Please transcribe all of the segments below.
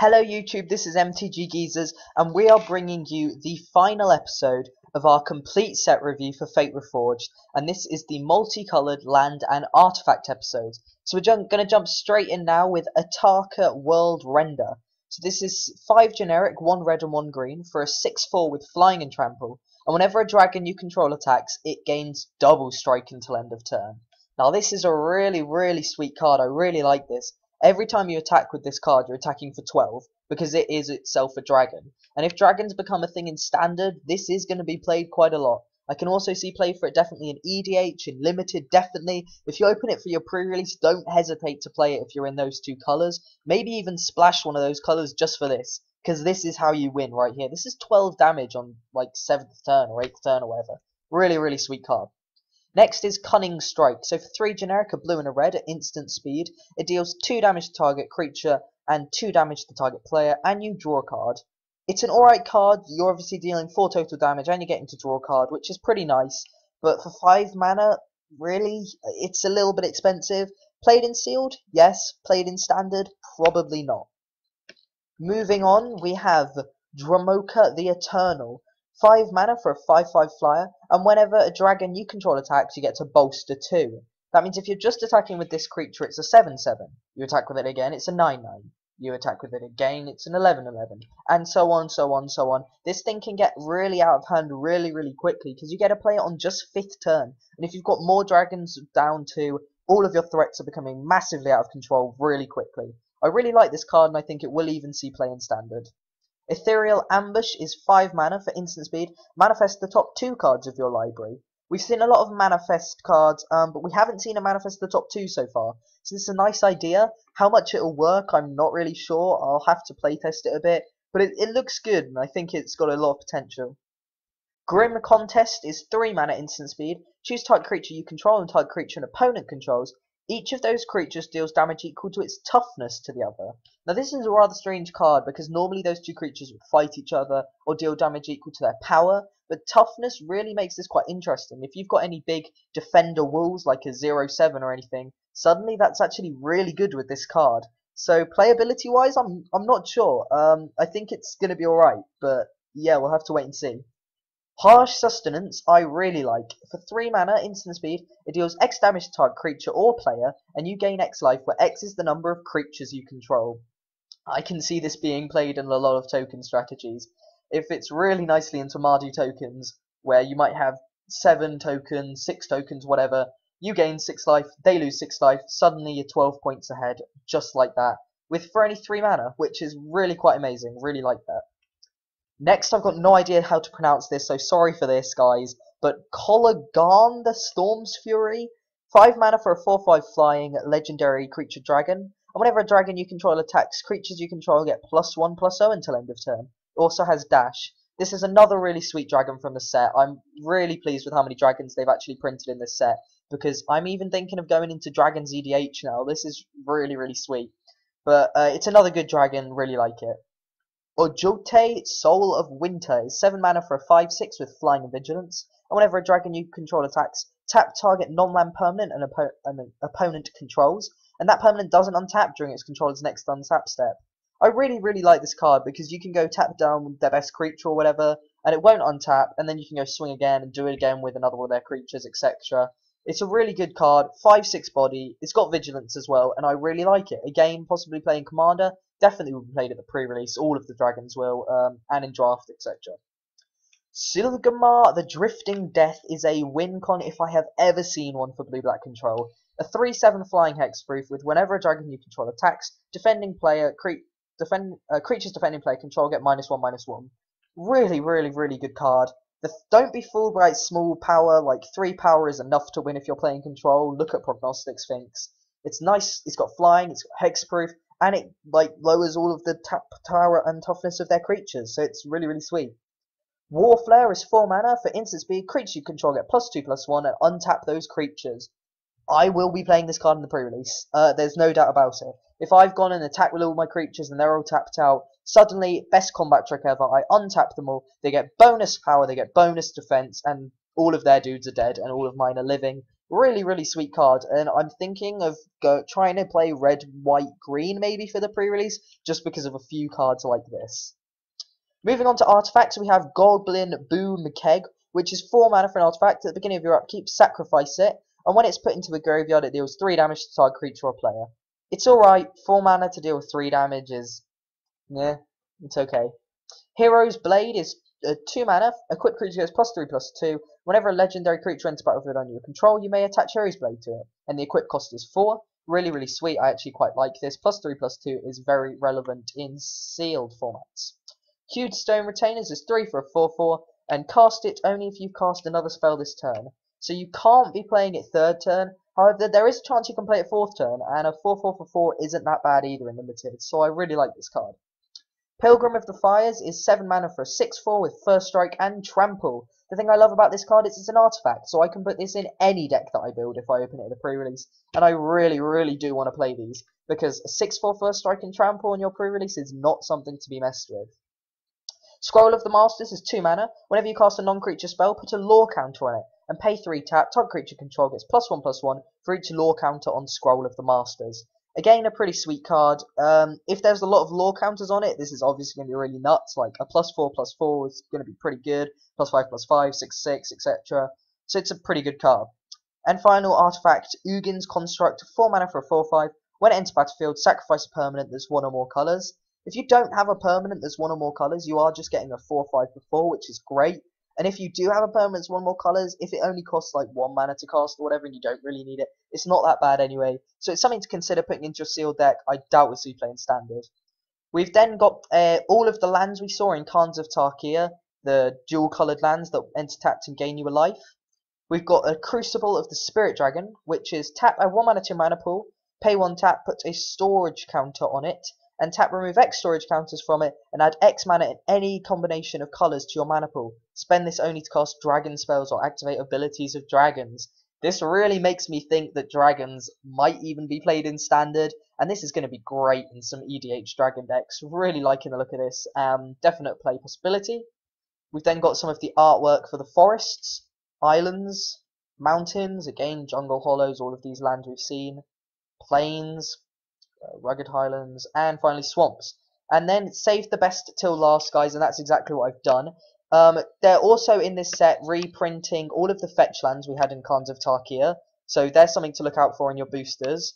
Hello YouTube, this is MTGeezers, and we are bringing you the final episode of our complete set review for Fate Reforged, and this is the multicolored land and artifact episode. So we're going to jump straight in now with Ataka World Render. So this is 5 generic, 1 red and 1 green for a 6/4 with flying and trample, and whenever a dragon you control attacks, it gains double strike until end of turn. Now this is a really sweet card. I really like this. Every time you attack with this card, you're attacking for 12, because it is itself a dragon. And if dragons become a thing in Standard, this is going to be played quite a lot. I can also see play for it definitely in EDH, in Limited, definitely. If you open it for your pre-release, don't hesitate to play it if you're in those 2 colours. Maybe even splash one of those colours just for this, because this is how you win right here. This is 12 damage on like 7th turn or 8th turn or whatever. Really sweet card. Next is Cunning Strike. So for 3 generic, a blue and a red at instant speed, it deals 2 damage to target creature and 2 damage to target player, and you draw a card. It's an alright card. You're obviously dealing 4 total damage and you're getting to draw a card, which is pretty nice. But for 5 mana, really, it's a little bit expensive. Played in Sealed? Yes. Played in Standard? Probably not. Moving on, we have Dromoka the Eternal. 5 mana for a 5/5 flyer, and whenever a dragon you control attacks, you get to bolster 2. That means if you're just attacking with this creature, it's a 7/7. You attack with it again, it's a 9/9. You attack with it again, it's an 11/11. And so on. This thing can get really out of hand really quickly, because you get to play it on just 5th turn. And if you've got more dragons down to, all of your threats are becoming massively out of control really quickly. I really like this card, and I think it will even see play in Standard. Ethereal Ambush is 5 mana for instant speed. Manifest the top 2 cards of your library. We've seen a lot of manifest cards, but we haven't seen a manifest the top 2 so far. So this is a nice idea. How much it'll work, I'm not really sure. I'll have to playtest it a bit. But it looks good, and I think it's got a lot of potential. Grim Contest is 3 mana instant speed. Choose type creature you control and type creature an opponent controls. Each of those creatures deals damage equal to its toughness to the other. Now this is a rather strange card, because normally those 2 creatures would fight each other or deal damage equal to their power, but toughness really makes this quite interesting. If you've got any big defender wolves like a 0/7 or anything, suddenly that's actually really good with this card. So playability wise, I'm not sure. I think it's going to be alright, but yeah, we'll have to wait and see. Harsh Sustenance, I really like. For 3 mana, instant speed, it deals X damage to target creature or player, and you gain X life, where X is the number of creatures you control. I can see this being played in a lot of token strategies. If it's really nicely into Mardu tokens, where you might have 7 tokens, 6 tokens, whatever, you gain 6 life, they lose 6 life, suddenly you're 12 points ahead, just like that, for only 3 mana, which is really quite amazing, really like that. Next, I've got no idea how to pronounce this, so sorry for this, guys. But Kolaghan the Storm's Fury, 5 mana for a 4/5 flying legendary creature dragon. And whenever a dragon you control attacks, creatures you control get +1/+0 until end of turn. It also has dash. This is another really sweet dragon from the set. I'm really pleased with how many dragons they've actually printed in this set, because I'm even thinking of going into Dragons EDH now. This is really sweet. But it's another good dragon, really like it. Ojote, Soul of Winter, is 7 mana for a 5/6 with flying and vigilance, and whenever a dragon you control attacks, tap target non-land permanent an opponent controls, and that permanent doesn't untap during its controller's next untap step. I really like this card, because you can go tap down their best creature or whatever, and it won't untap, and then you can go swing again and do it again with another one of their creatures, etc. It's a really good card, 5/6 body, it's got vigilance as well, and I really like it. Again, possibly playing Commander, definitely will be played at the pre-release, all of the dragons will, and in draft, etc. Silgamar the Drifting Death is a win con if I have ever seen one for blue-black control. A 3/7 flying hexproof with whenever a dragon you control attacks, defending player, creatures defending player control get -1/-1. Really good card. Don't be fooled by its small power, like 3 power is enough to win if you're playing control. Look at Prognostic Sphinx. It's nice, it's got flying, it's got hexproof, and it lowers all of the power and toughness of their creatures, so it's really sweet. Warflare is 4 mana for instant speed. Creatures you control get +2/+1 and untap those creatures. I will be playing this card in the pre-release. There's no doubt about it. If I've gone and attacked with all my creatures and they're all tapped out, suddenly, best combat trick ever, I untap them all, they get bonus power, they get bonus defense, and all of their dudes are dead, and all of mine are living, Really, really sweet card, and I'm thinking of trying to play red, white, green maybe for the pre-release, just because of a few cards like this. Moving on to artifacts, we have Goblin Boom Keg, which is 4 mana for an artifact. At the beginning of your upkeep, sacrifice it, and when it's put into a graveyard, it deals 3 damage to target creature or player. It's alright, 4 mana to deal 3 damage is, yeah, it's okay. Hero's Blade is 2 mana. Equipped creature gets +3/+2. Whenever a legendary creature enters battlefield under your control, you may attach Hero's Blade to it, and the equip cost is 4. Really, really sweet. I actually quite like this. +3/+2 is very relevant in sealed formats. Huge Stone Retainers is 3 for a 4/4, and cast it only if you cast another spell this turn. So you can't be playing it 3rd turn. However, there is a chance you can play it 4th turn, and a 4/4 for 4 isn't that bad either in limited. So I really like this card. Pilgrim of the Fires is 7 mana for a 6/4 with First Strike and Trample. The thing I love about this card is it's an artifact, so I can put this in any deck that I build if I open it at the pre-release. And I really, really do want to play these, because a 6/4 First Strike and Trample on your pre-release is not something to be messed with. Scroll of the Masters is 2 mana. Whenever you cast a non-creature spell, put a lore counter on it, and pay 3 tap. Target creature control gets +1/+1 for each lore counter on Scroll of the Masters. Again, a pretty sweet card. If there's a lot of lore counters on it, this is obviously going to be really nuts. Like a +4/+4 is going to be pretty good. +5/+5, 6/6, etc. So it's a pretty good card. And final artifact, Ugin's Construct, 4 mana for a 4/5. When it enters battlefield, sacrifice a permanent that's 1 or more colours. If you don't have a permanent that's 1 or more colours, you are just getting a 4/5 for 4, which is great. And if you do have a permanent that's 1 or more colours, if it only costs like 1 mana to cast or whatever and you don't really need it, it's not that bad anyway. So it's something to consider putting into your sealed deck. I doubt we'll see playing standard. We've then got all of the lands we saw in Khans of Tarkir, the dual coloured lands that enter tapped and gain you a life. We've got a Crucible of the Spirit Dragon, which is tap a 1 mana 2 mana pool, pay 1 tap, put a storage counter on it, and tap remove X storage counters from it, and add X mana in any combination of colours to your mana pool. Spend this only to cast dragon spells or activate abilities of dragons. This really makes me think that dragons might even be played in standard, and this is going to be great in some EDH dragon decks. Really liking the look of this. Definite play possibility. We've then got some of the artwork for the forests, islands, mountains, again jungle hollows, all of these lands we've seen, plains, rugged highlands, and finally swamps. And then save the best till last, guys, and that's exactly what I've done. They're also in this set reprinting all of the fetch lands we had in Khans of Tarkir, so there's something to look out for in your boosters.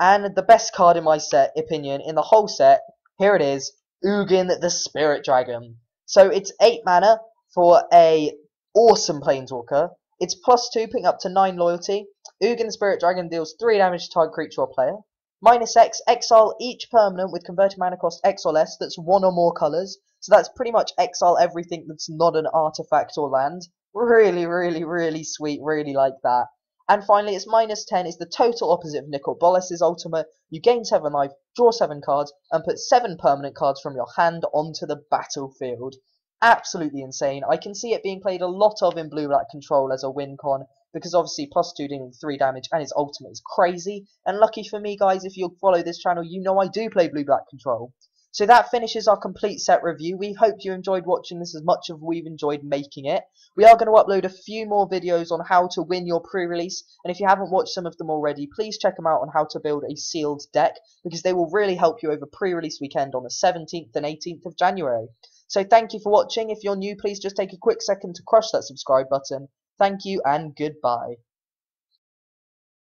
And the best card in my opinion, in the whole set, here it is, Ugin the Spirit Dragon. So it's 8 mana for a awesome Planeswalker. It's +2, picking up to 9 loyalty. Ugin the Spirit Dragon deals 3 damage to target creature or player. -X, exile each permanent with converted mana cost X or less that's 1 or more colours. So that's pretty much exile everything that's not an artifact or land. Really, really, really sweet. Really like that. And finally, it's -10. It's the total opposite of Nicol Bolas's ultimate. You gain 7 life, draw 7 cards, and put 7 permanent cards from your hand onto the battlefield. Absolutely insane. I can see it being played a lot of in blue-black control as a win con, because obviously +2 dealing 3 damage and his ultimate is crazy. And lucky for me, guys, if you follow this channel, you know I do play blue-black control. So that finishes our complete set review. We hope you enjoyed watching this as much as we've enjoyed making it. We are going to upload a few more videos on how to win your pre-release, and if you haven't watched some of them already, please check them out on how to build a sealed deck, because they will really help you over pre-release weekend on the 17th and 18th of January. So thank you for watching. If you're new, please just take a quick second to crush that subscribe button. Thank you and goodbye.